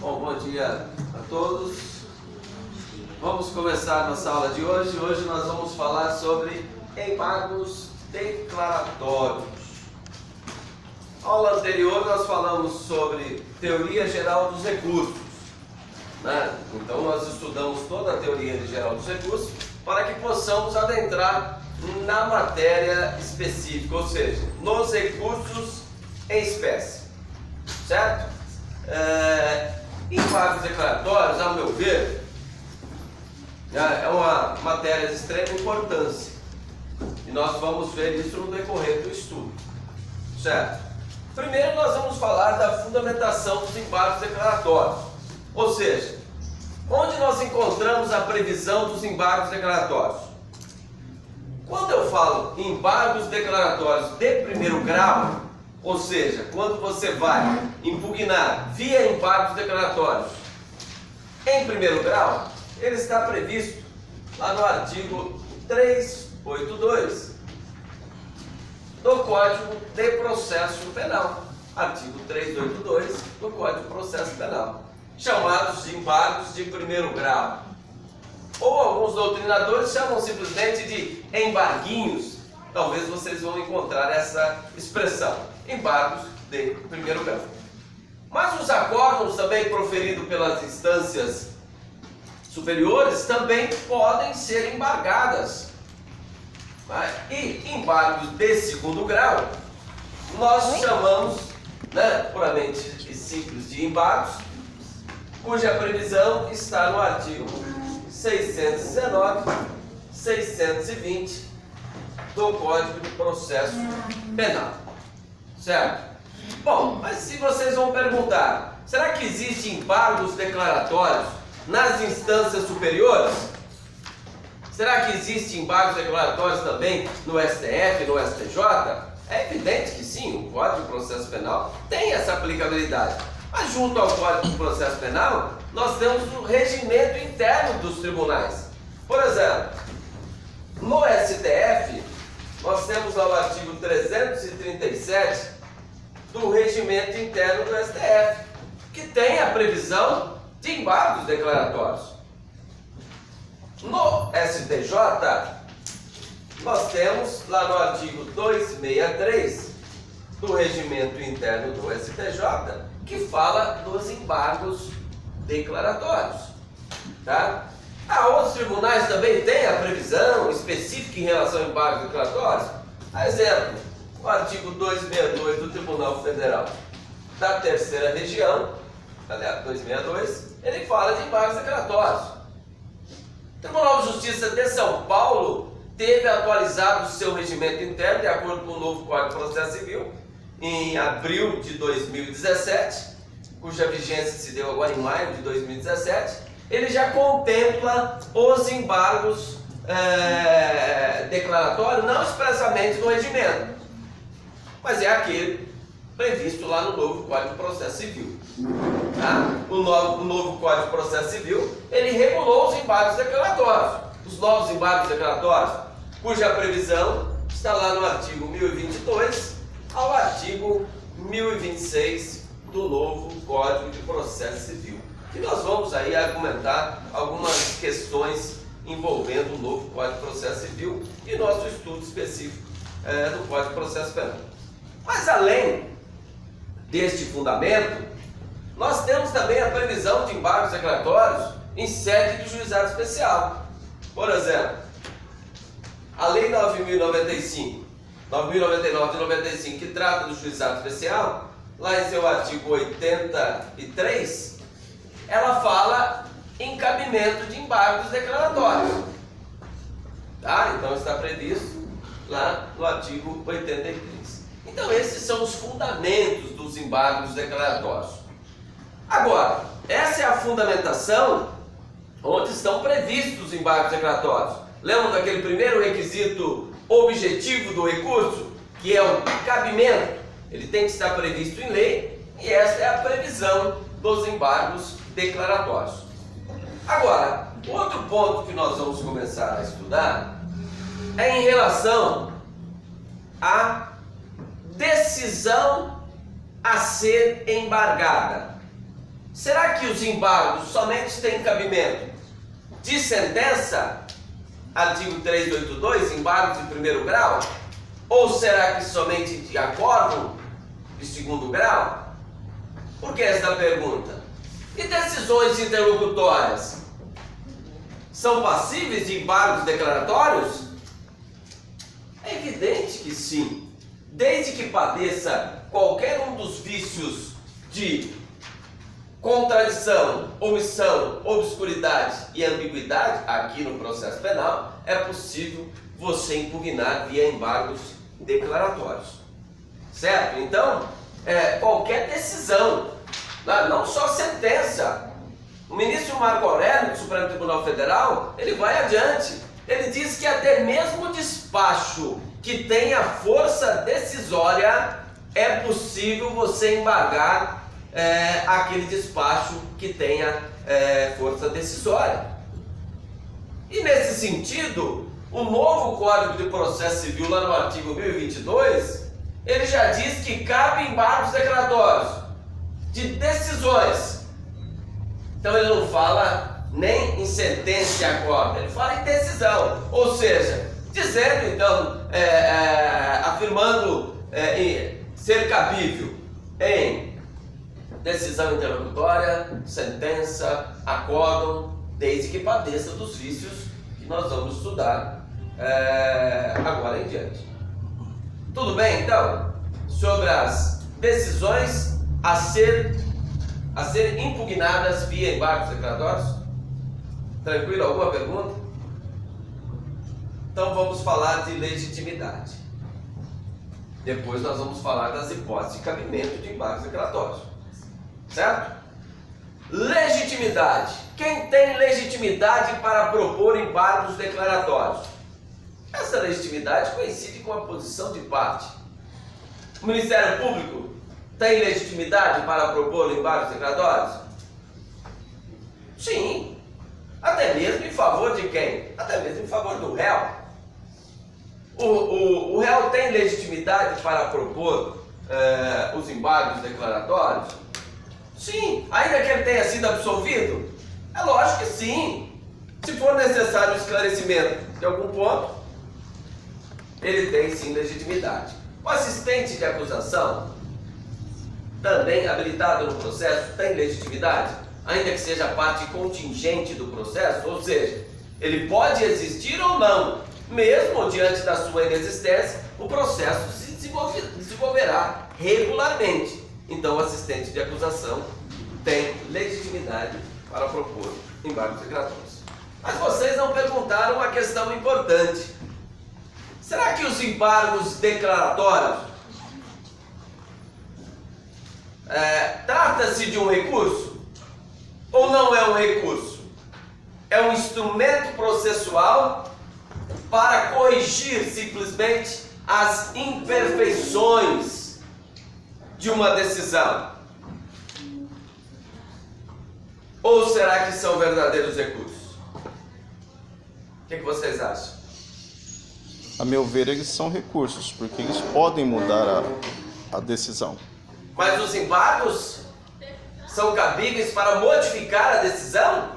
Bom, bom dia a todos. Vamos começar a nossa aula de hoje. Hoje nós vamos falar sobre embargos declaratórios. Na aula anterior nós falamos sobre teoria geral dos recursos, né? Então nós estudamos toda a teoria geral dos recursos para que possamos adentrar na matéria específica, ou seja, nos recursos em espécie, certo? Embargos declaratórios, ao meu ver, é uma matéria de extrema importância e nós vamos ver isso no decorrer do estudo, certo? Primeiro nós vamos falar da fundamentação dos embargos declaratórios, ou seja, onde nós encontramos a previsão dos embargos declaratórios. Quando eu falo em embargos declaratórios de primeiro grau, ou seja, quando você vai impugnar via embargos declaratórios em primeiro grau, ele está previsto lá no artigo 382 do Código de Processo Penal. Artigo 382 do Código de Processo Penal, chamados de embargos de primeiro grau. Ou alguns doutrinadores chamam simplesmente de embarguinhos. Talvez vocês vão encontrar essa expressão, embargos de primeiro grau. Mas os acórdãos também proferidos pelas instâncias superiores também podem ser embargadas. E embargos de segundo grau, nós chamamos, puramente e simples, de embargos, cuja previsão está no artigo 619, 620 do Código de Processo Penal, certo? Bom, mas se vocês vão perguntar, será que existem embargos declaratórios nas instâncias superiores? Será que existem embargos declaratórios também no STF, no STJ? É evidente que sim, o Código de Processo Penal tem essa aplicabilidade. Mas junto ao Código de Processo Penal, nós temos o regimento interno dos tribunais. Por exemplo, no STF, nós temos lá o artigo 337 do regimento interno do STF, que tem a previsão de embargos declaratórios. No STJ, nós temos lá no artigo 263 do regimento interno do STJ, que fala dos embargos declaratórios, tá? Outros tribunais também têm a previsão específica em relação a embargos declaratórios. Por exemplo, o artigo 262 do Tribunal Federal da Terceira Região, aliás, 262, ele fala de embargos declaratórios. O Tribunal de Justiça de São Paulo teve atualizado o seu regimento interno de acordo com o novo Código de Processo Civil em abril de 2017, cuja vigência se deu agora em maio de 2017. Ele já contempla os embargos declaratórios, não expressamente no regimento, mas é aquele previsto lá no novo Código de Processo Civil. Tá? O novo Código de Processo Civil, ele regulou os embargos declaratórios. Os novos embargos declaratórios, cuja previsão está lá no artigo 1022 ao artigo 1026 do novo Código de Processo Civil. E nós vamos aí argumentar algumas questões envolvendo o novo Código de Processo Civil e nosso estudo específico do Código de Processo Penal. Mas além deste fundamento, nós temos também a previsão de embargos declaratórios em sede de juizado especial. Por exemplo, a Lei 9.095, 9.099 de 95, que trata do juizado especial, lá em seu artigo 83, ela fala em cabimento de embargos declaratórios. Tá? Então está previsto lá no artigo 83. Então esses são os fundamentos dos embargos declaratórios. Agora, essa é a fundamentação onde estão previstos os embargos declaratórios. Lembram daquele primeiro requisito objetivo do recurso, que é o cabimento? Ele tem que estar previsto em lei e essa é a previsão dos embargos declaratórios. Agora, outro ponto que nós vamos começar a estudar é em relação à decisão a ser embargada. será que os embargos somente têm cabimento de sentença, artigo 382, embargos de primeiro grau? Ou será que somente de acórdão de segundo grau? Por que esta pergunta? E decisões interlocutórias são passíveis de embargos declaratórios? É evidente que sim, desde que padeça qualquer um dos vícios de contradição, omissão, obscuridade e ambiguidade aqui no processo penal, é possível você impugnar via embargos declaratórios. Certo? Então, qualquer decisão, não só sentença. O ministro Marco Aurélio, do Supremo Tribunal Federal, ele vai adiante. Ele diz que até mesmo despacho que tenha força decisória, é possível você embargar aquele despacho que tenha força decisória. E nesse sentido, o novo Código de Processo Civil, lá no artigo 1022, ele já diz que cabe embargos declaratórios de decisões. Então ele não fala nem em sentença e acordo, ele fala em decisão. Ou seja, dizendo então, afirmando ser cabível em decisão interlocutória, sentença, acórdão, desde que padeça dos vícios que nós vamos estudar agora em diante. Tudo bem, então? Sobre as decisões a serem impugnadas via embargos declaratórios? Tranquilo? Alguma pergunta? Então vamos falar de legitimidade. Depois nós vamos falar das hipóteses de cabimento de embargos declaratórios. Certo? Legitimidade. Quem tem legitimidade para propor embargos declaratórios? Essa legitimidade coincide com a posição de parte. O Ministério Público tem legitimidade para propor embargos declaratórios? Sim. Até mesmo em favor de quem? Até mesmo em favor do réu. O réu tem legitimidade para propor os embargos declaratórios? Sim. Ainda que ele tenha sido absolvido? É lógico que sim. Se for necessário o esclarecimento de algum ponto, ele tem sim legitimidade. O assistente de acusação, também habilitado no processo, tem legitimidade, ainda que seja parte contingente do processo, ou seja, ele pode existir ou não, mesmo diante da sua inexistência, o processo se desenvolverá regularmente. Então o assistente de acusação tem legitimidade para propor embargos declaratórios. Mas vocês não perguntaram uma questão importante. Será que os embargos declaratórios trata-se de um recurso? Ou não é um recurso? É um instrumento processual para corrigir simplesmente as imperfeições de uma decisão? Ou será que são verdadeiros recursos? O que vocês acham? A meu ver, eles são recursos, porque eles podem mudar a decisão. Mas os embargos são cabíveis para modificar a decisão?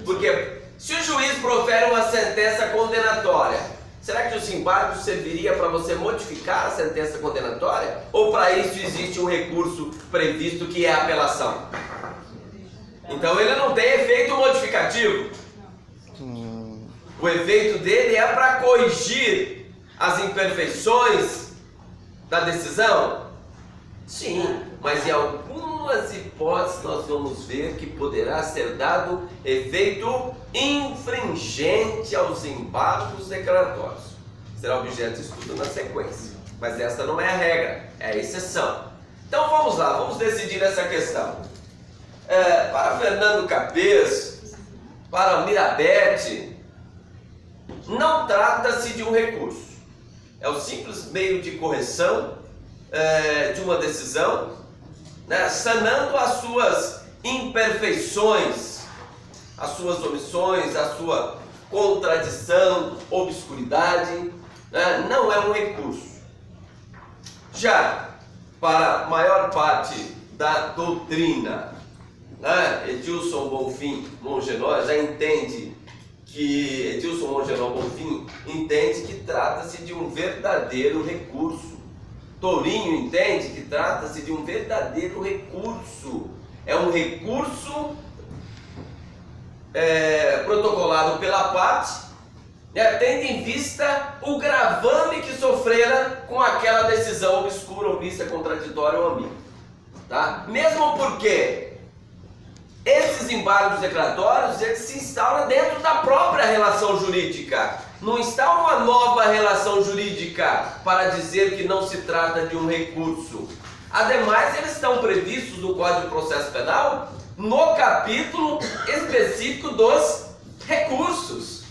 Porque se o juiz profere uma sentença condenatória, será que os embargos serviria para você modificar a sentença condenatória? Ou para isso existe um recurso previsto que é a apelação? Então ele não tem efeito modificativo. O efeito dele é para corrigir as imperfeições da decisão? Sim, mas em algumas hipóteses nós vamos ver que poderá ser dado efeito infringente aos embargos declaratórios. Será objeto de estudo na sequência, mas esta não é a regra, é a exceção. Então vamos lá, vamos decidir essa questão. Para Fernando Capês, para Mirabete, não trata-se de um recurso, é o simples meio de correção de uma decisão, né, sanando as suas imperfeições, as suas omissões, a sua contradição, obscuridade, né, não é um recurso. Já para a maior parte da doutrina, né, Edilson Bonfim Mongenor já entende que Edilson Mongenor Bonfim entende que trata-se de um verdadeiro recurso. Tourinho entende que trata-se de um verdadeiro recurso. É um recurso protocolado pela parte, tendo em vista o gravame que sofrera com aquela decisão obscura, omissa, contraditória ou ambígua. Tá? Mesmo porque esses embargos declaratórios eles se instauram dentro da própria relação jurídica. Não instaura uma nova relação jurídica para dizer que não se trata de um recurso. Ademais, eles estão previstos no Código de Processo Penal no capítulo específico dos recursos.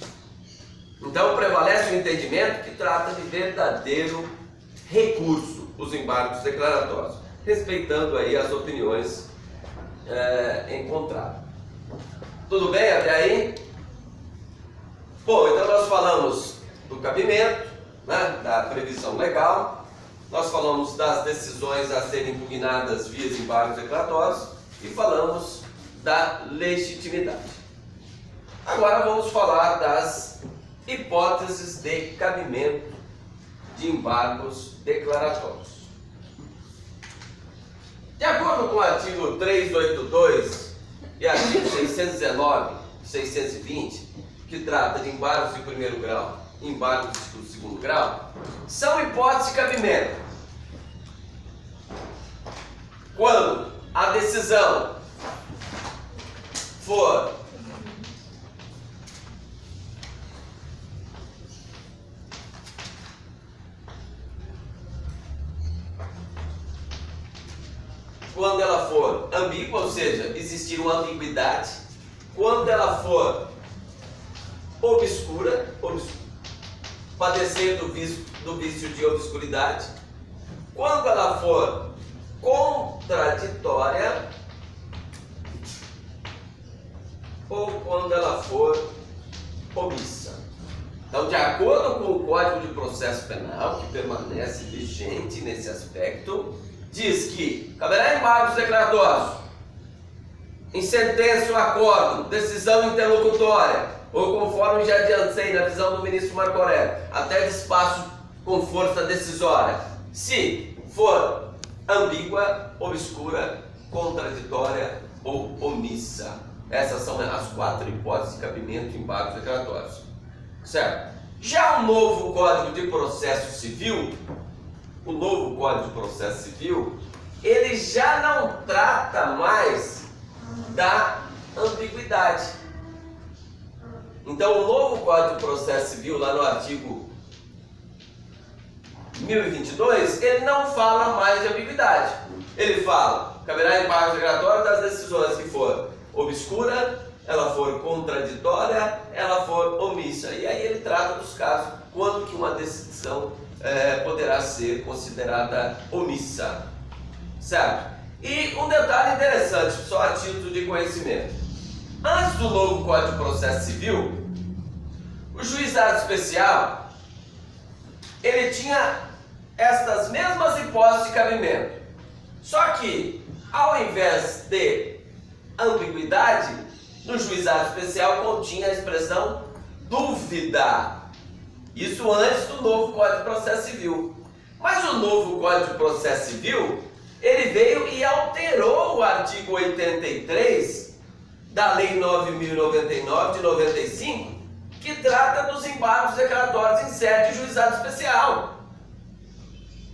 Então prevalece o entendimento que trata de verdadeiro recurso os embargos declaratórios, respeitando aí as opiniões encontradas. Tudo bem até aí? Bom, então nós falamos do cabimento, né, da previsão legal, nós falamos das decisões a serem impugnadas via embargos declaratórios e falamos da legitimidade. Agora vamos falar das hipóteses de cabimento de embargos declaratórios. De acordo com o artigo 382 e artigo 619, 620, que trata de embargos de primeiro grau e embargos de segundo grau, são hipóteses de cabimento quando a decisão for ambígua, ou seja, existir uma ambiguidade, quando ela for obscura, padecer do vício de obscuridade, quando ela for contraditória ou quando ela for omissa. Então, de acordo com o Código de Processo Penal, que permanece vigente nesse aspecto, diz que caberá embargos declaratórios em sentença ou acordo, decisão interlocutória, ou conforme já adiantei na visão do ministro Marco Aurélio, até despacho com força decisória, se for ambígua, obscura, contraditória ou omissa. Essas são as 4 hipóteses de cabimento em embargos declaratórios. Certo? Já o novo Código de Processo Civil, ele já não trata mais da ambiguidade. Então, o novo Código de Processo Civil, lá no artigo 1022, ele não fala mais de ambiguidade. Ele fala, caberá embargo declaratório das decisões que for obscura, ela for contraditória, ela for omissa. E aí ele trata dos casos quando que uma decisão poderá ser considerada omissa. Certo? E um detalhe interessante, só a título de conhecimento. Antes do novo Código de Processo Civil, o juizado especial, ele tinha estas mesmas hipóteses de cabimento. Só que, ao invés de ambiguidade, no juizado especial continha a expressão dúvida. Isso antes do novo Código de Processo Civil. Mas o novo Código de Processo Civil, ele veio e alterou o artigo 83 da Lei 9.099 de 95, que trata dos embargos declaratórios em sede de juizado especial.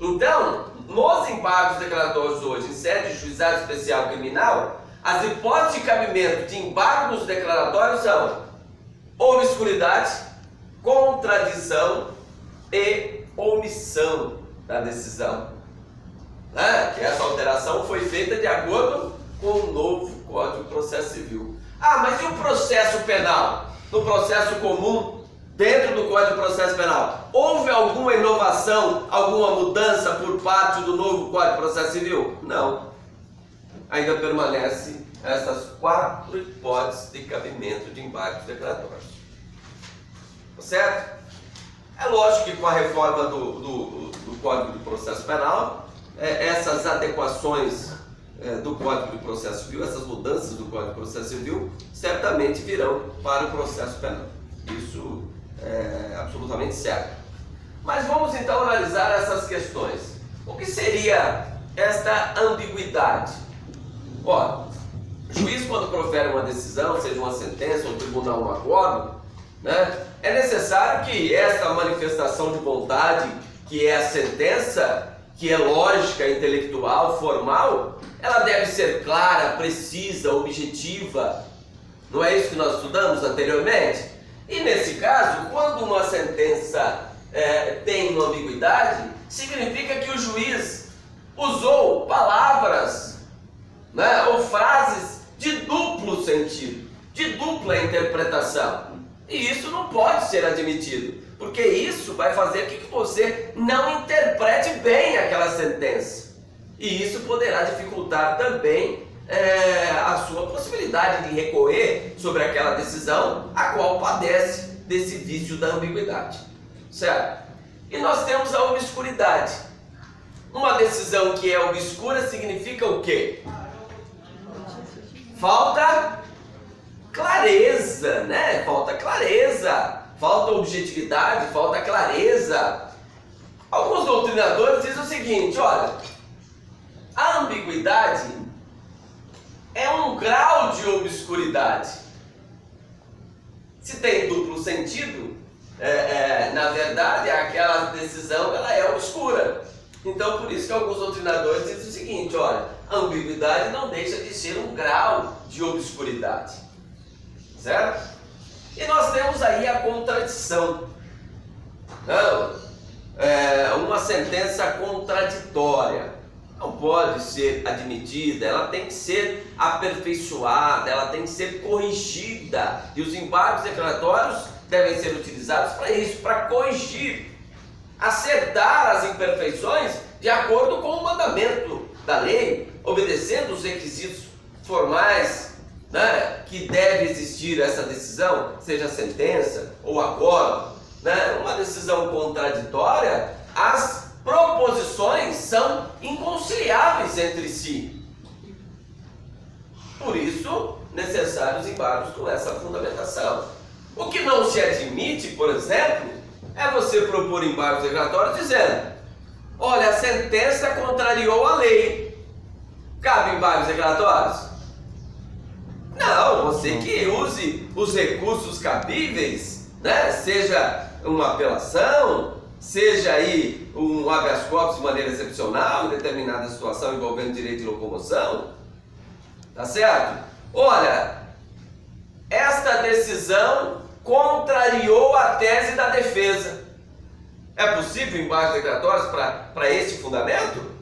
Então, nos embargos declaratórios hoje, em sede de juizado especial criminal, as hipóteses de cabimento de embargos declaratórios são obscuridade, contradição e omissão da decisão. Que essa alteração foi feita de acordo com o novo Código de Processo Civil. Mas e o processo penal? No processo comum, dentro do Código de Processo Penal, houve alguma inovação, alguma mudança por parte do novo Código de Processo Civil? Não. Ainda permanece essas 4 hipóteses de cabimento de embargos declaratórios. Certo? É lógico que com a reforma do Código de Processo Penal, essas adequações do Código de Processo Civil, essas mudanças do Código de Processo Civil, certamente virão para o processo penal. Isso é absolutamente certo. Mas vamos então analisar essas questões. O que seria esta ambiguidade? Ora, o juiz, quando profere uma decisão, seja uma sentença, ou tribunal, um acordo, né, é necessário que esta manifestação de vontade, que é a sentença, que é lógica, intelectual, formal, ela deve ser clara, precisa, objetiva. Não é isso que nós estudamos anteriormente? E nesse caso, quando uma sentença tem uma ambiguidade, significa que o juiz usou palavras, né, ou frases de duplo sentido, de dupla interpretação. E isso não pode ser admitido, porque isso vai fazer com que você não interprete bem aquela sentença. E isso poderá dificultar também a sua possibilidade de recorrer sobre aquela decisão, a qual padece desse vício da ambiguidade. Certo? E nós temos a obscuridade. Uma decisão que é obscura significa o quê? Falta clareza, né? Falta clareza, falta objetividade, falta clareza. Alguns doutrinadores dizem o seguinte: olha, a ambiguidade é um grau de obscuridade. Se tem duplo sentido, na verdade, aquela decisão ela é obscura. Então, por isso que alguns doutrinadores dizem o seguinte: olha, a ambiguidade não deixa de ser um grau de obscuridade. Certo? E nós temos aí a contradição. Não, uma sentença contraditória não pode ser admitida, ela tem que ser aperfeiçoada, ela tem que ser corrigida. E os embargos declaratórios devem ser utilizados para isso, para corrigir, acertar as imperfeições de acordo com o mandamento da lei, obedecendo os requisitos formais, né, que deve existir essa decisão, seja sentença ou acordo. Né? Uma decisão contraditória, as proposições são inconciliáveis entre si. Por isso, necessários embargos com essa fundamentação. O que não se admite, por exemplo, é você propor embargos declaratórios dizendo: olha, a sentença contrariou a lei. Cabe embargos declaratórios? Não, você que use os recursos cabíveis, né? Seja uma apelação, seja aí um habeas corpus de maneira excepcional em determinada situação envolvendo direito de locomoção, tá certo? Olha, esta decisão contrariou a tese da defesa. É possível embargos declaratórios para este fundamento?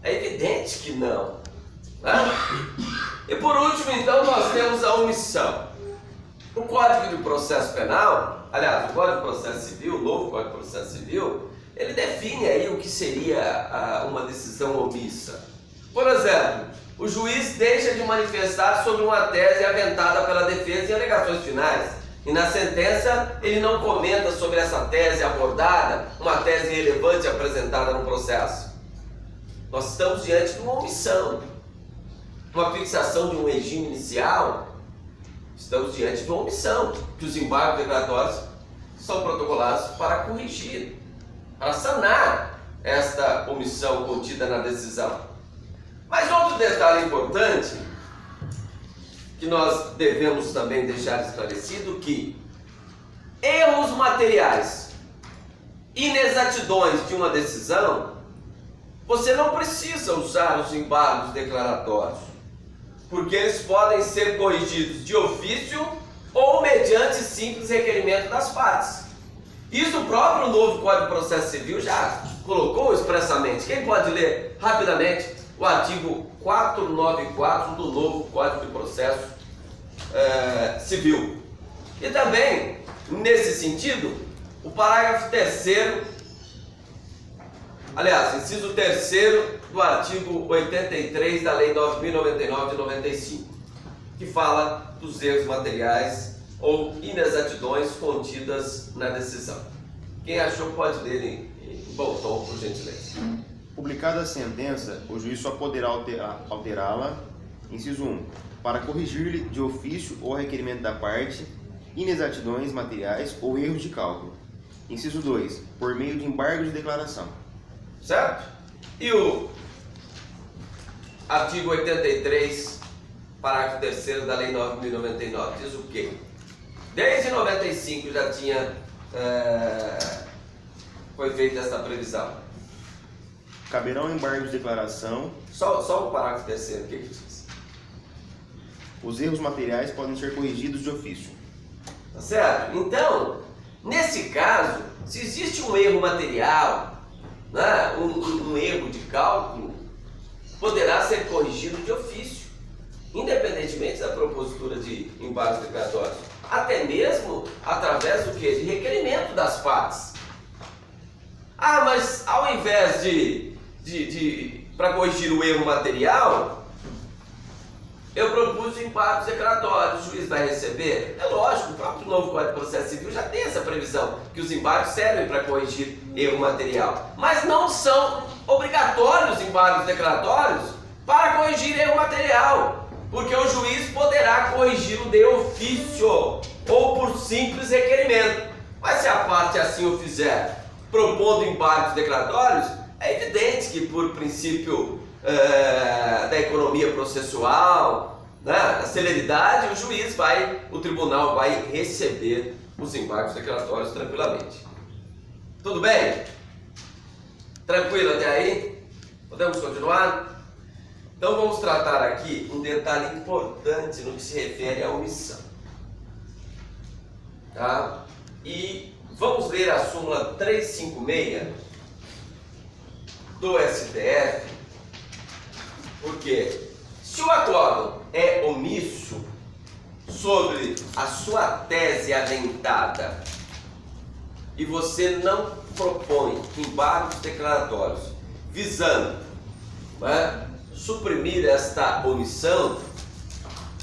É evidente que não. Né? E por último, então, nós temos a omissão. O Código de Processo Penal, aliás, o Código de Processo Civil, o novo Código de Processo Civil, ele define aí o que seria uma decisão omissa. Por exemplo, o juiz deixa de manifestar sobre uma tese aventada pela defesa em alegações finais. E na sentença ele não comenta sobre essa tese abordada, uma tese relevante apresentada no processo. Nós estamos diante de uma omissão, uma fixação de um regime inicial. Estamos diante de uma omissão, que os embargos declaratórios são protocolados para corrigir, para sanar esta omissão contida na decisão. Mas outro detalhe importante que nós devemos também deixar esclarecido, que erros materiais, inexatidões de uma decisão, você não precisa usar os embargos declaratórios, porque eles podem ser corrigidos de ofício ou mediante simples requerimento das partes. Isso o próprio novo Código de Processo Civil já colocou expressamente. Quem pode ler rapidamente o artigo 494 do novo Código de Processo Civil? E também, nesse sentido, o parágrafo 3º, aliás, inciso 3º do artigo 83 da Lei 9.099 de 95, que fala dos erros materiais ou inexatidões contidas na decisão. Quem achou pode ler em bom tom, por gentileza. Publicada a sentença, o juiz só poderá alterá-la, inciso 1, para corrigir-lhe de ofício ou a requerimento da parte inexatidões materiais ou erros de cálculo. Inciso 2, por meio de embargo de declaração. Certo? E o artigo 83, parágrafo 3º da Lei 9.099 diz o quê? Desde 95 já tinha foi feita essa previsão. Caberão embargos de declaração. Só o parágrafo 3º, o que diz? Os erros materiais podem ser corrigidos de ofício. Tá certo? Então, nesse caso, se existe um erro material, né, um erro de cálculo, poderá ser corrigido de ofício, independentemente da propositura de embargos declaratórios, até mesmo através do quê? De requerimento das partes. Ah, mas ao invés para corrigir o erro material, eu propus embargos declaratórios, o juiz vai receber? É lógico, o próprio novo Código de Processo Civil já tem essa previsão, que os embargos servem para corrigir erro material. Mas não são obrigatórios embargos declaratórios para corrigir erro material, porque o juiz poderá corrigi-lo de ofício ou por simples requerimento. Mas se a parte assim o fizer, propondo embargos declaratórios, é evidente que por princípio da economia processual, né, da celeridade, o tribunal vai receber os embargos declaratórios tranquilamente. Tudo bem? Tranquilo até aí? Podemos continuar? Então vamos tratar aqui um detalhe importante no que se refere à omissão. Tá? E vamos ler a súmula 356 do STF, porque se o acórdão é omisso sobre a sua tese aventada e você não propõe embargos declaratórios visando, né, suprimir esta omissão,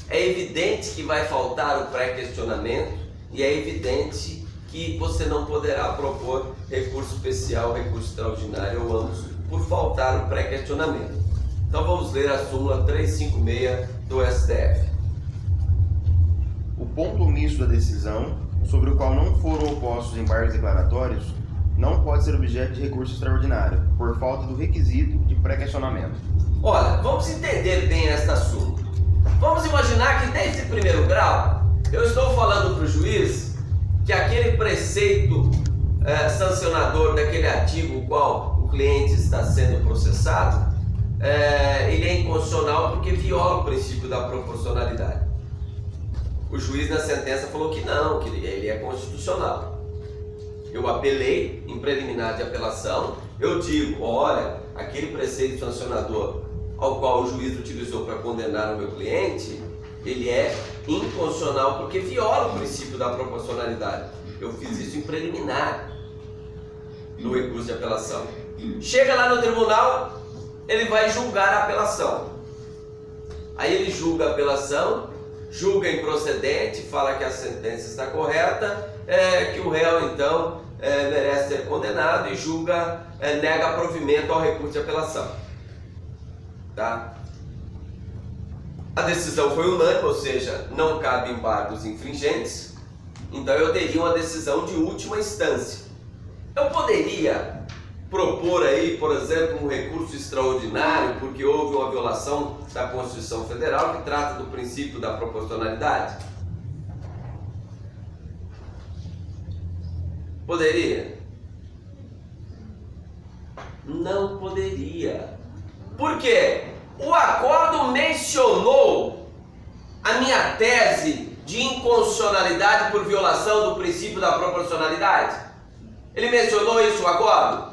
é evidente que vai faltar o pré-questionamento e é evidente que você não poderá propor recurso especial, recurso extraordinário ou ambos, por faltar o pré-questionamento. Então vamos ler a súmula 356 do STF. O ponto omisso da decisão, sobre o qual não foram opostos embargos declaratórios, não pode ser objeto de recurso extraordinário, por falta do requisito de pré-questionamento. Olha, vamos entender bem esta súmula. Vamos imaginar que desde primeiro grau, eu estou falando para o juiz que aquele preceito sancionador daquele artigo qual o cliente está sendo processado, ele é inconstitucional porque viola o princípio da proporcionalidade. O juiz na sentença falou que não, que ele é constitucional. Eu apelei em preliminar de apelação, eu digo, olha, aquele preceito sancionador ao qual o juiz utilizou para condenar o meu cliente, ele é inconstitucional porque viola o princípio da proporcionalidade. Eu fiz isso em preliminar no recurso de apelação. Chega lá no tribunal, ele vai julgar a apelação. Aí ele julga a apelação, julga improcedente, fala que a sentença está correta, que o réu então merece ser condenado e julga, nega provimento ao recurso de apelação. Tá? A decisão foi unânime, ou seja, não cabe embargos infringentes, então eu teria uma decisão de última instância. Eu poderia propor aí, por exemplo, um recurso extraordinário porque houve uma violação da Constituição Federal que trata do princípio da proporcionalidade? Poderia? Não poderia. Por quê? O acórdão mencionou a minha tese de inconstitucionalidade por violação do princípio da proporcionalidade. Ele mencionou isso, o acórdão?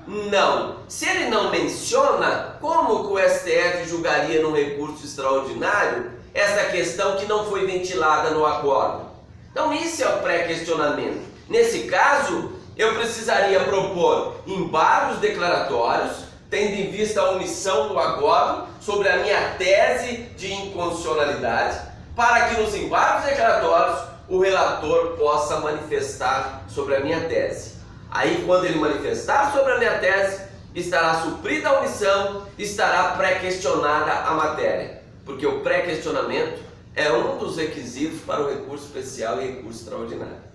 Não. Se ele não menciona, como que o STF julgaria num recurso extraordinário essa questão que não foi ventilada no acórdão? Então isso é o pré-questionamento. Nesse caso, eu precisaria propor embargos declaratórios, tendo em vista a omissão do acórdão sobre a minha tese de inconstitucionalidade, para que nos embargos declaratórios o relator possa manifestar sobre a minha tese. Aí, quando ele manifestar sobre a minha tese, estará suprida a omissão, estará pré-questionada a matéria, porque o pré-questionamento é um dos requisitos para o recurso especial e recurso extraordinário.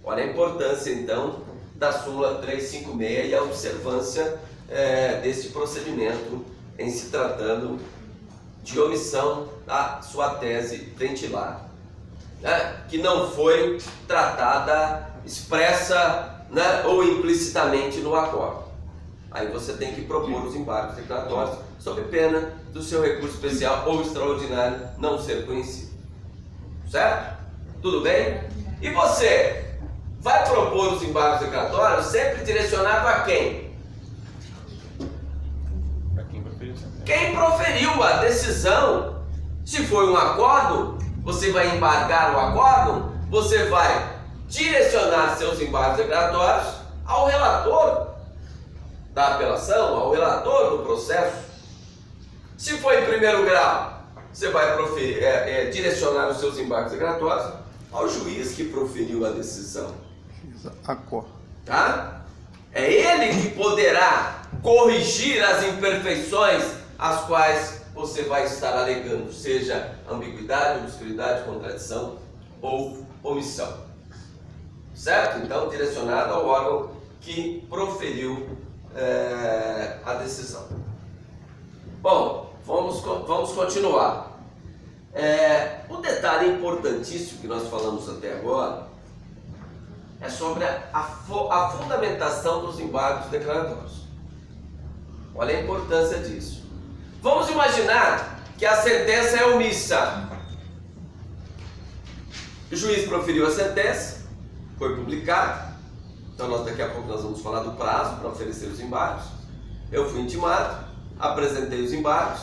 Olha a importância então da súmula 356 e a observância deste procedimento em se tratando de omissão da sua tese ventilada, né, que não foi tratada expressa, né, ou implicitamente no acordo. Aí você tem que propor os embargos declaratórios sob pena do seu recurso especial ou extraordinário não ser conhecido. Certo? Tudo bem? E você vai propor os embargos declaratórios sempre direcionado a quem? Quem proferiu a decisão. Se foi um acordo, você vai embargar o acordo, você vai direcionar seus embargos declaratórios ao relator da apelação, ao relator do processo. Se foi em primeiro grau, você vai direcionar os seus embargos declaratórios ao juiz que proferiu a decisão. Tá? É ele que poderá corrigir as imperfeições as quais você vai estar alegando, seja ambiguidade, obscuridade, contradição ou omissão. Certo? Então, direcionado ao órgão que proferiu a decisão. Bom, vamos continuar. O detalhe importantíssimo que nós falamos até agora é sobre a fundamentação dos embargos declaratórios. Olha a importância disso. Vamos imaginar que a sentença é omissa. O juiz proferiu a sentença, foi publicado. Então daqui a pouco nós vamos falar do prazo para oferecer os embargos. Eu fui intimado, apresentei os embargos,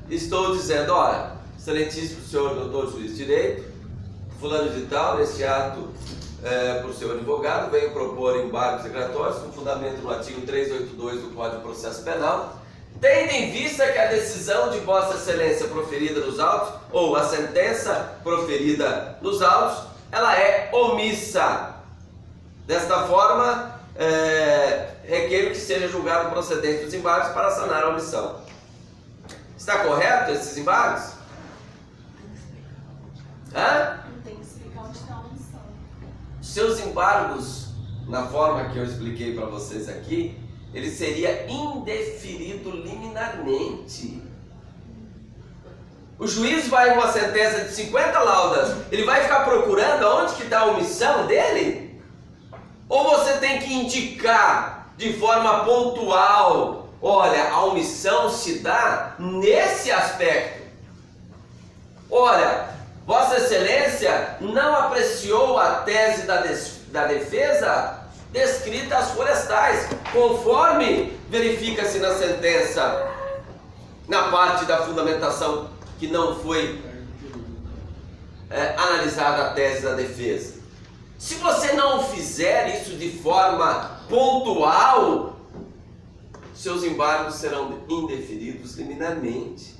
estou dizendo, olha, excelentíssimo senhor doutor juiz de direito, fulano de tal, neste ato por seu advogado, venho propor embargos declaratórios com fundamento no artigo 382 do Código de Processo Penal, tendo em vista que a decisão de Vossa Excelência proferida nos autos, ou a sentença proferida nos autos, ela é omissa. Desta forma, requer que seja julgado procedente dos embargos para sanar a omissão. Está correto esses embargos? Tem que explicar onde está a omissão. Seus embargos, na forma que eu expliquei para vocês aqui, ele seria indeferido liminarmente. O juiz vai em uma sentença de 50 laudas, ele vai ficar procurando aonde que está a omissão dele? Ou você tem que indicar de forma pontual, olha, a omissão se dá nesse aspecto. Olha, Vossa Excelência não apreciou a tese da defesa descrita às folhas tais, conforme verifica-se na sentença, na parte da fundamentação que não foi analisada a tese da defesa. Se você não fizer isso de forma pontual, seus embargos serão indeferidos liminarmente.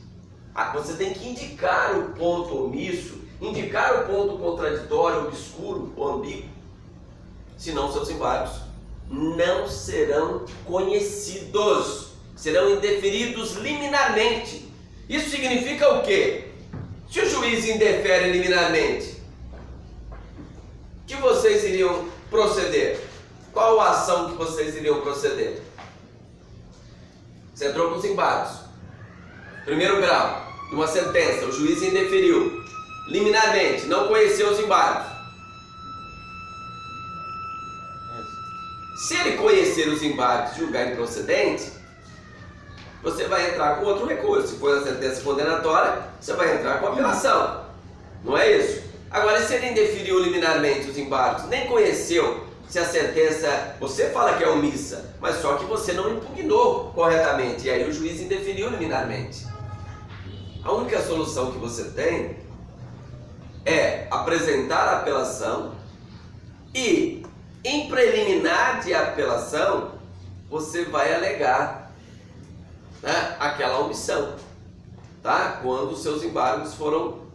Você tem que indicar o ponto omisso, indicar o ponto contraditório, obscuro ou ambíguo. Senão seus embargos não serão conhecidos, serão indeferidos liminarmente. Isso significa o quê? Se o juiz indefere liminarmente, que vocês iriam proceder? Qual a ação que vocês iriam proceder? Você entrou com os embargos. Primeiro grau, de uma sentença, o juiz indeferiu liminarmente, não conheceu os embargos. Se ele conhecer os embargos e julgar improcedente, você vai entrar com outro recurso. Se for a sentença condenatória, você vai entrar com apelação. Não é isso? Agora, se ele indeferiu liminarmente os embargos, nem conheceu se a sentença, você fala que é omissa, mas só que você não impugnou corretamente, e aí o juiz indeferiu liminarmente. A única solução que você tem é apresentar a apelação e, em preliminar de apelação, você vai alegar, né, aquela omissão, tá? Quando os seus embargos foram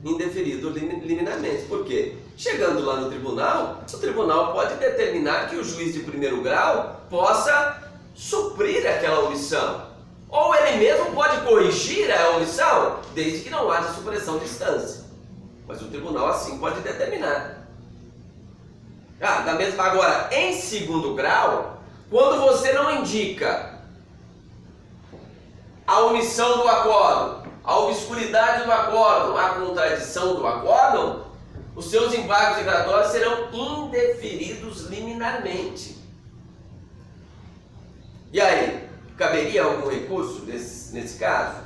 indeferidos liminarmente. Por quê? Chegando lá no tribunal, o tribunal pode determinar que o juiz de primeiro grau possa suprir aquela omissão. Ou ele mesmo pode corrigir a omissão, desde que não haja supressão de instância. Mas o tribunal assim pode determinar. Agora, em segundo grau, quando você não indica a omissão do acórdão, a obscuridade do acórdão, a contradição do acórdão, os seus embargos declaratórios serão indeferidos liminarmente. E aí, caberia algum recurso nesse caso?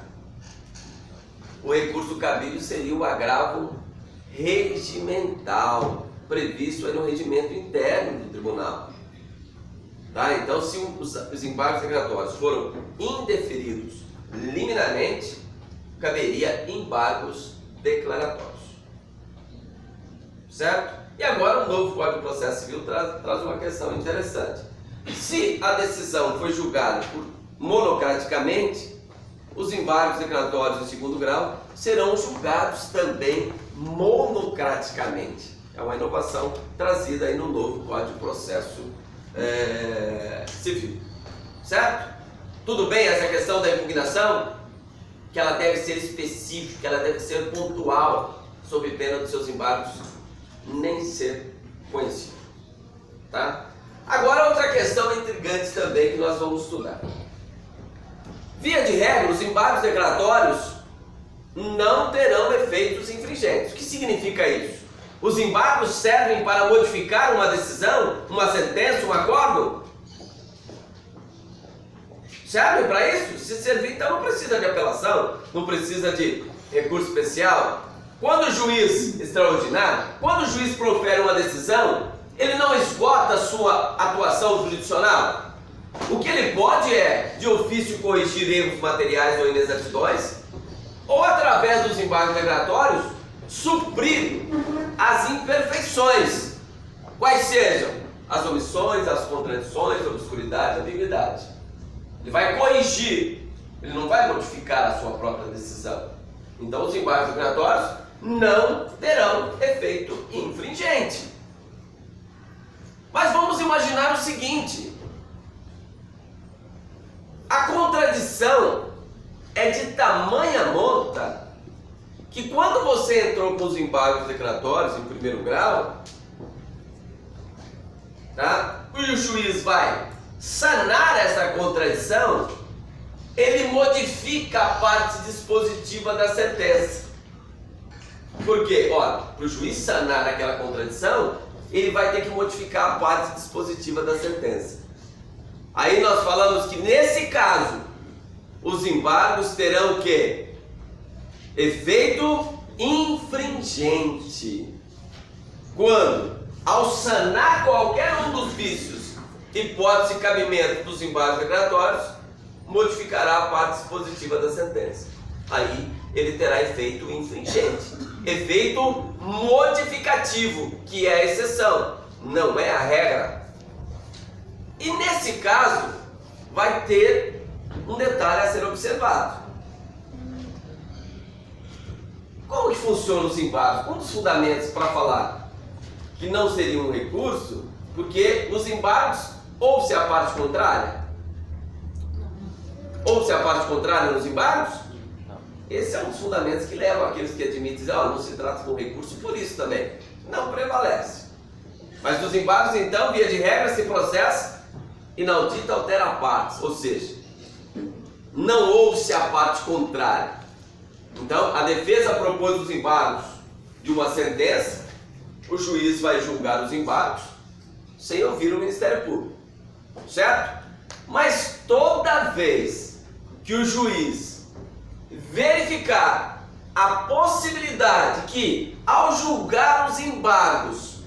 O recurso cabível seria o agravo regimental, previsto aí no regimento interno do tribunal. Tá? Então, se os embargos declaratórios foram indeferidos liminarmente, caberia embargos declaratórios. Certo? E agora o novo Código de Processo Civil traz uma questão interessante. Se a decisão foi julgada monocraticamente, os embargos declaratórios de segundo grau serão julgados também monocraticamente. É uma inovação trazida aí no novo Código de Processo Civil. Certo? Tudo bem essa questão da impugnação? Que ela deve ser específica, ela deve ser pontual, sob pena dos seus embargos nem ser conhecido. Tá? Agora outra questão intrigante também que nós vamos estudar. Via de regra, os embargos declaratórios não terão efeitos infringentes. O que significa isso? Os embargos servem para modificar uma decisão, uma sentença, um acórdão? Servem para isso? Se servir, então não precisa de apelação, não precisa de recurso especial. Quando o juiz extraordinário, quando o juiz profere uma decisão, ele não esgota a sua atuação jurisdicional. O que ele pode é, de ofício, corrigir erros materiais ou inexatidões, ou através dos embargos declaratórios, suprir as imperfeições, quais sejam as omissões, as contradições, a obscuridade, a ambiguidade. Ele vai corrigir, ele não vai modificar a sua própria decisão. Então os embargos declaratórios não terão efeito infringente. Mas vamos imaginar o seguinte: a contradição é de tamanha monta que quando você entrou com os embargos declaratórios em primeiro grau, tá? E o juiz vai sanar essa contradição, ele modifica a parte dispositiva da sentença. Por quê? Olha, para o juiz sanar aquela contradição, ele vai ter que modificar a parte dispositiva da sentença. Aí nós falamos que nesse caso, os embargos terão o quê? Efeito infringente. Quando, ao sanar qualquer um dos vícios, hipótese e cabimento dos embargos declaratórios, modificará a parte dispositiva da sentença. Aí ele terá efeito infringente. Efeito modificativo, que é a exceção, não é a regra. E nesse caso, vai ter um detalhe a ser observado. Como que funcionam os embargos? Um dos fundamentos para falar que não seria um recurso, porque nos embargos ouve-se a parte contrária. Ouve-se a parte contrária nos embargos? Esse é um dos fundamentos que levam aqueles que admitem dizer, não se trata de um recurso por isso também. Não prevalece. Mas nos embargos, então, via de regra, se processa inaudita altera partes, ou seja, não ouve-se a parte contrária. Então, a defesa propôs os embargos de uma sentença, o juiz vai julgar os embargos sem ouvir o Ministério Público, certo? Mas toda vez que o juiz verificar a possibilidade que, ao julgar os embargos,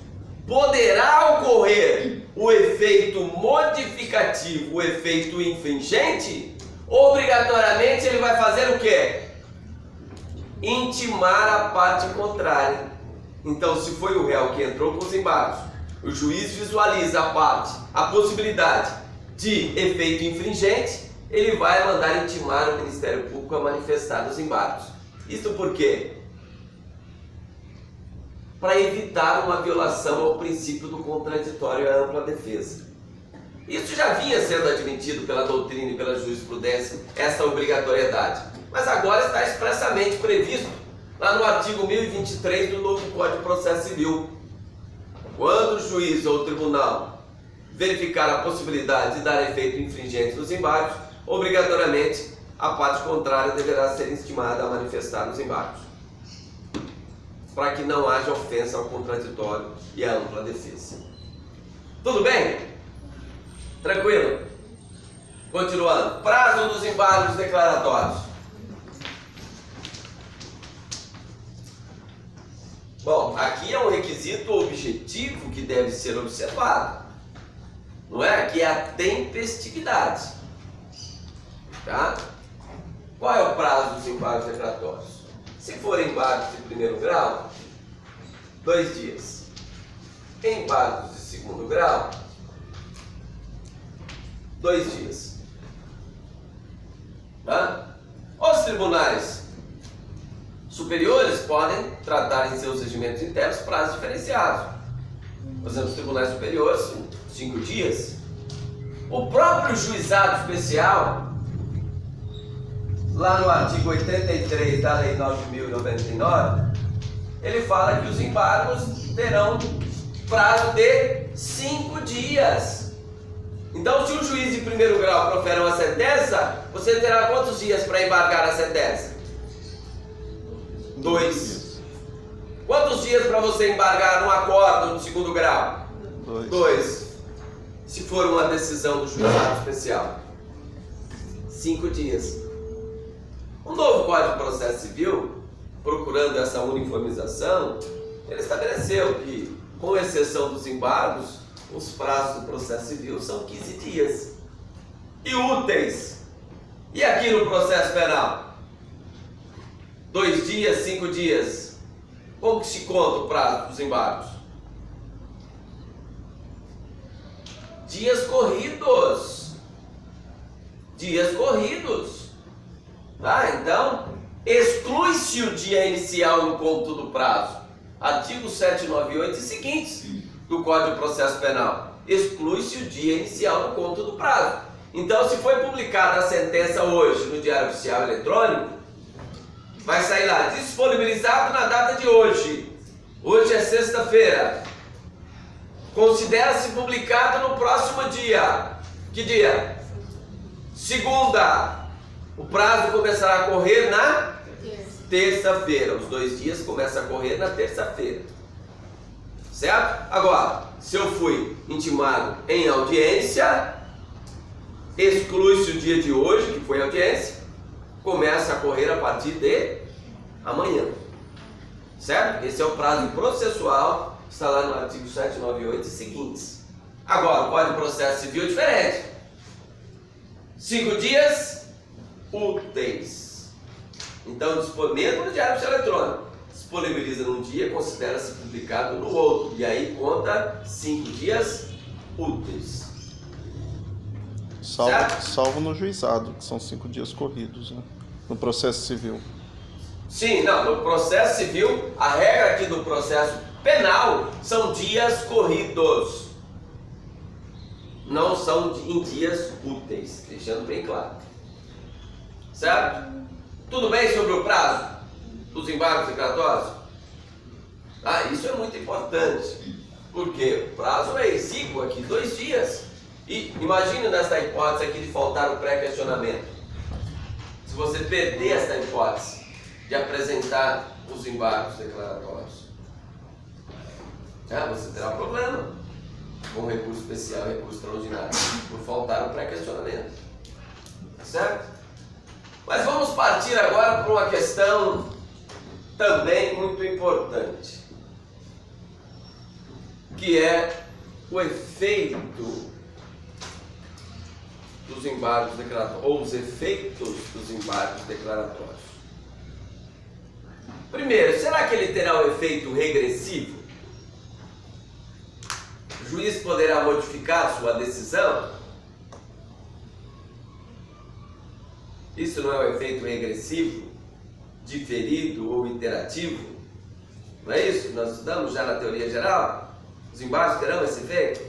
poderá ocorrer o efeito modificativo, o efeito infringente, obrigatoriamente ele vai fazer o quê? Intimar a parte contrária. Então, se foi o réu que entrou com os embargos, o juiz visualiza a possibilidade de efeito infringente, ele vai mandar intimar o Ministério Público a manifestar os embargos. Isso por quê? Para evitar uma violação ao princípio do contraditório e à ampla defesa. Isso já vinha sendo admitido pela doutrina e pela jurisprudência, essa obrigatoriedade. Mas agora está expressamente previsto lá no artigo 1023 do novo Código de Processo Civil. Quando o juiz ou o tribunal verificar a possibilidade de dar efeito infringente dos embargos, obrigatoriamente a parte contrária deverá ser estimada a manifestar os embargos, para que não haja ofensa ao contraditório e à ampla defesa. Tudo bem? Tranquilo? Continuando. Prazo dos embargos declaratórios. Bom, aqui é um requisito objetivo que deve ser observado, não é? Que é a tempestividade. Tá? Qual é o prazo dos embargos declaratórios? Se for embargos de primeiro grau, 2 dias. Embargos de segundo grau, 2 dias. Tá? Os tribunais superiores podem tratar em seus regimentos internos prazos diferenciados. Por exemplo, os tribunais superiores, 5 dias. O próprio juizado especial, lá no artigo 83 da Lei 9.099, ele fala que os embargos terão prazo de 5 dias. Então, se o juiz de primeiro grau profere uma sentença, você terá quantos dias para embargar a sentença? 2. Quantos dias para você embargar um acórdão de segundo grau? 2. Se for uma decisão do juizado especial, 5 dias. O novo Código de Processo Civil, procurando essa uniformização, ele estabeleceu que, com exceção dos embargos, os prazos do processo civil são 15 dias. E úteis. E aqui no processo penal? 2 dias, 5 dias. Como que se conta o prazo dos embargos? Dias corridos. Dias corridos. Tá? Então, exclui-se o dia inicial no cômputo do prazo. Artigo 798 e seguintes do Código de Processo Penal. Exclui-se o dia inicial no cômputo do prazo. Então, se foi publicada a sentença hoje no Diário Oficial Eletrônico, vai sair lá, disponibilizado na data de hoje. Hoje é sexta-feira. Considera-se publicado no próximo dia. Que dia? Segunda. O prazo começará a correr na terça-feira. Os 2 dias começam a correr na terça-feira. Certo? Agora, se eu fui intimado em audiência, exclui-se o dia de hoje, que foi audiência, começa a correr a partir de amanhã. Certo? Esse é o prazo processual, está lá no artigo 798 e seguintes. Agora, o Código de Processo Civil é diferente. 5 dias úteis. Então, mesmo no Diário Oficial Eletrônico, disponibiliza num dia, considera-se publicado no outro. E aí conta 5 dias úteis. Salvo no juizado, que são 5 dias corridos, né? No processo civil. Sim, não, no processo civil, a regra aqui do processo penal são dias corridos. Não são em dias úteis, deixando bem claro. Certo? Tudo bem sobre o prazo dos embargos declaratórios? Isso é muito importante, porque o prazo é exíguo aqui, 2 dias. E imagine nessa hipótese aqui de faltar o pré-questionamento. Se você perder essa hipótese de apresentar os embargos declaratórios, você terá problema com recurso especial e recurso extraordinário, por faltar o pré-questionamento. Certo? Mas vamos partir agora para uma questão também muito importante, que é o efeito dos embargos declaratórios, ou os efeitos dos embargos declaratórios. Primeiro, será que ele terá o efeito regressivo? O juiz poderá modificar sua decisão? Isso não é o efeito regressivo, diferido ou iterativo? Não é isso que nós estudamos já na teoria geral? Os embargos terão esse efeito?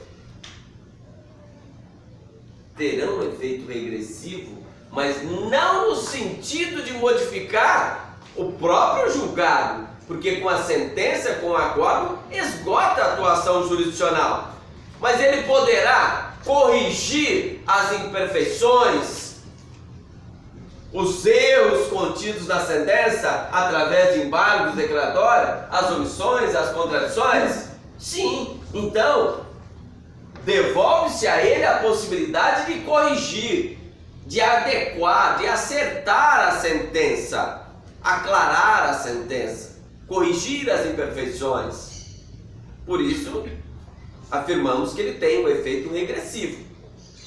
terão efeito regressivo, mas não no sentido de modificar o próprio julgado, porque com a sentença, com o acordo, esgota a atuação jurisdicional. Mas ele poderá corrigir as imperfeições, os erros contidos na sentença através de embargos declaratórios, as omissões, as contradições? Sim. Então, devolve-se a ele a possibilidade de corrigir, de adequar, de acertar a sentença, aclarar a sentença, corrigir as imperfeições. Por isso, afirmamos que ele tem um efeito regressivo,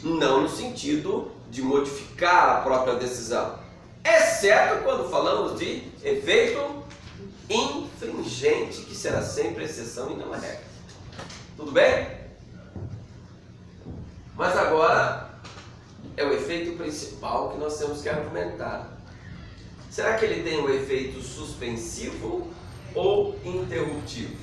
não no sentido de modificar a própria decisão, exceto quando falamos de efeito infringente, que será sempre exceção e não a regra. Tudo bem? Mas agora é o efeito principal que nós temos que argumentar. Será que ele tem um efeito suspensivo ou interruptivo?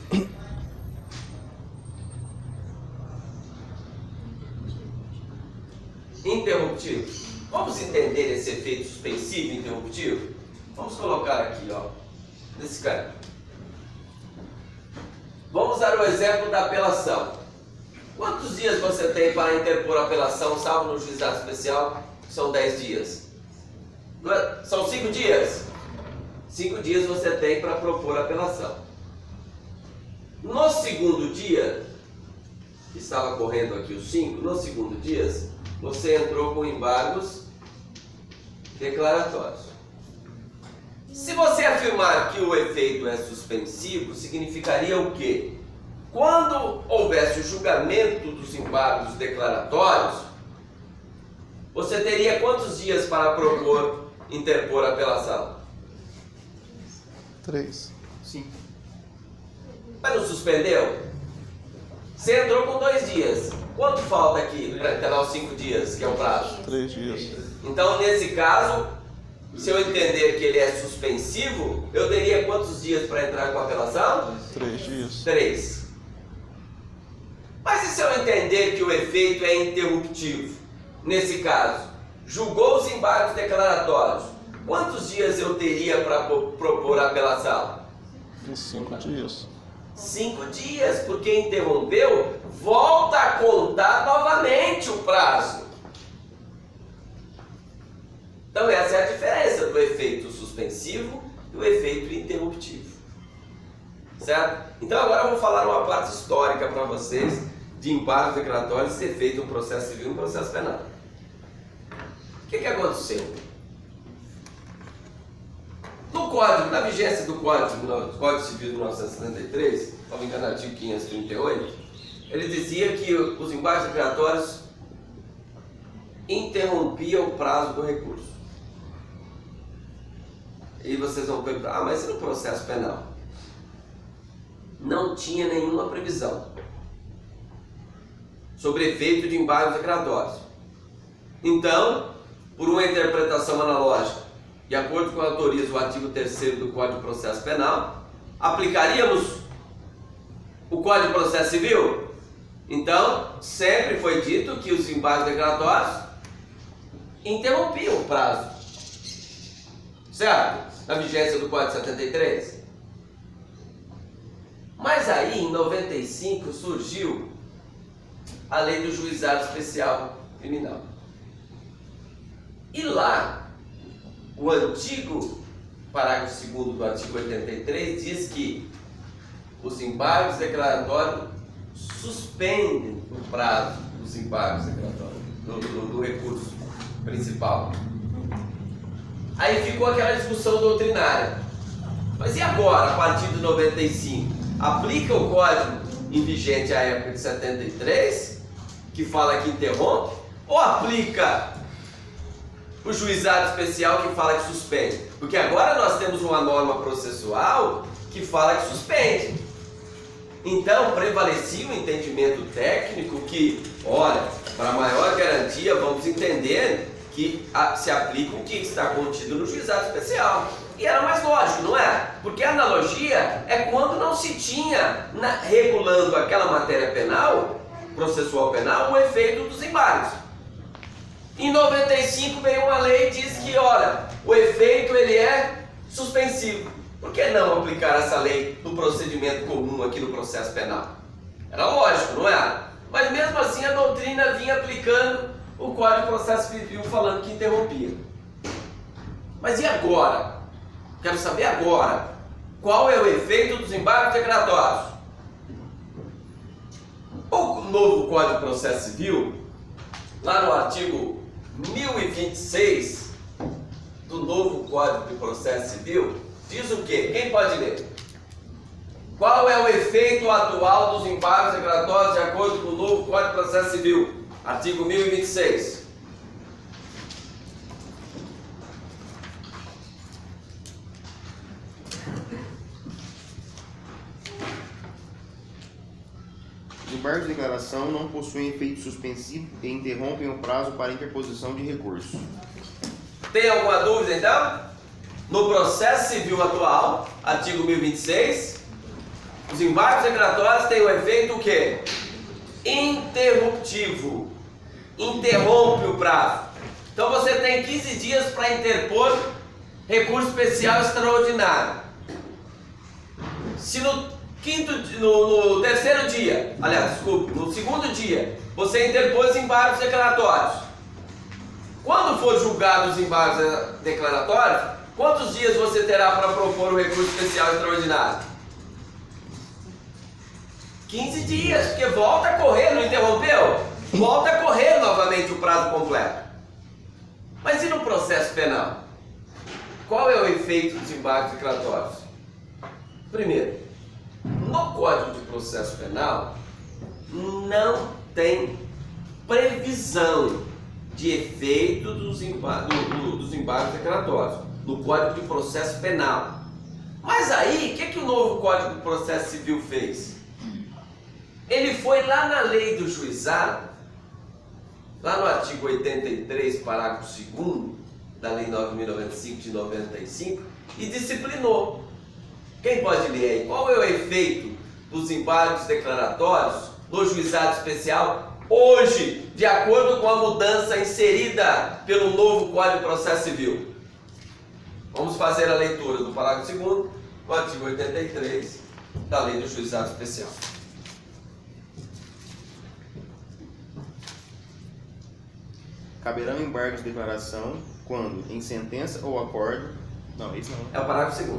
Interruptivo. Vamos entender esse efeito suspensivo e interruptivo? Vamos colocar aqui, ó, nesse canto. Vamos usar o exemplo da apelação. Quantos dias você tem para interpor a apelação, salvo no juizado especial? São 10 dias. São 5 dias? 5 dias você tem para propor a apelação. No segundo dia, que estava correndo aqui os 5, no segundo dia, você entrou com embargos declaratórios. Se você afirmar que o efeito é suspensivo, significaria o quê? Quando houvesse o julgamento dos embargos declaratórios, você teria quantos dias para interpor a apelação? 3. 5. Mas não suspendeu? Você entrou com 2 dias. Quanto falta aqui para entrar os 5 dias, que é o prazo? 3 dias. Então, nesse caso, se eu entender que ele é suspensivo, eu teria quantos dias para entrar com a apelação? 3 dias. 3. Mas e se eu entender que o efeito é interruptivo? Nesse caso, julgou os embargos declaratórios. Quantos dias eu teria para propor a apelação? 5 dias. 5 dias, porque interrompeu, volta a contar novamente o prazo. Então essa é a diferença do efeito suspensivo e o efeito interruptivo. Certo? Então agora eu vou falar uma parte histórica para vocês de embargos declaratórios ser feito um processo civil e um processo penal. O que aconteceu? No código, na vigência do Código Civil de 1973, se não me engano, artigo 538, ele dizia que os embargos declaratórios interrompiam o prazo do recurso. E vocês vão perguntar, mas e no processo penal? Não tinha nenhuma previsão sobre efeito de embargos declaratórios. Então, por uma interpretação analógica, de acordo com a autoriza o artigo 3º do Código de Processo Penal, aplicaríamos o Código de Processo Civil? Então, sempre foi dito que os embargos declaratórios interrompiam o prazo. Certo? Na vigência do Código 73. Mas aí, em 95, surgiu a Lei do Juizado Especial Criminal. E lá, o antigo parágrafo 2º do artigo 83 diz que os embargos declaratórios suspendem o prazo dos embargos declaratórios, do recurso principal. Aí ficou aquela discussão doutrinária. Mas e agora, a partir de 95? Aplica o código em vigente à época de 73, que fala que interrompe, ou aplica o juizado especial que fala que suspende? Porque agora nós temos uma norma processual que fala que suspende. Então prevalecia o entendimento técnico que, olha, para maior garantia vamos entender que se aplica o que está contido no juizado especial. E era mais lógico, não é? Porque a analogia é quando não se tinha, regulando aquela matéria penal, processual penal, o efeito dos embargos. Em 95 veio uma lei e diz que, olha, o efeito ele é suspensivo. Por que não aplicar essa lei no procedimento comum aqui no processo penal? Era lógico, não era? Mas mesmo assim a doutrina vinha aplicando o Código de Processo Civil falando que interrompia. Mas e agora? Quero saber agora. Qual é o efeito dos embargos declaratórios? O novo Código de Processo Civil, lá no artigo 1026 do novo Código de Processo Civil, diz o quê? Quem pode ler? Qual é o efeito atual dos embargos declaratórios de acordo com o novo Código de Processo Civil? Artigo 1026. Os embargos de declaração não possuem efeito suspensivo e interrompem o prazo para interposição de recurso. Tem alguma dúvida então? No processo civil atual, artigo 1026, os embargos declaratórios têm o efeito o quê? Interruptivo. Interrompe o prazo. Então você tem 15 dias para interpor recurso especial extraordinário. Se no terceiro dia, aliás, desculpe, no segundo dia, você interpôs embargos declaratórios. Quando for julgado os embargos declaratórios, quantos dias você terá para propor o recurso especial extraordinário? 15 dias, porque volta a correr, não interrompeu? Volta a correr novamente o prazo completo. Mas e no processo penal? Qual é o efeito dos embargos declaratórios? Primeiro, no Código de Processo Penal não tem previsão de efeito dos embargos declaratórios no Código de Processo Penal. Mas aí, o que o novo Código de Processo Civil fez? Ele foi lá na lei do juizado, lá no artigo 83, parágrafo 2º da Lei 9.095 de 95, e disciplinou. Quem pode ler aí? Qual é o efeito dos embargos declaratórios no juizado especial hoje, de acordo com a mudança inserida pelo novo Código de Processo Civil? Vamos fazer a leitura do parágrafo 2º do artigo 83 da Lei do Juizado Especial. Caberão embargos de declaração quando, em sentença ou acordo... Não, isso não. É o parágrafo 2º.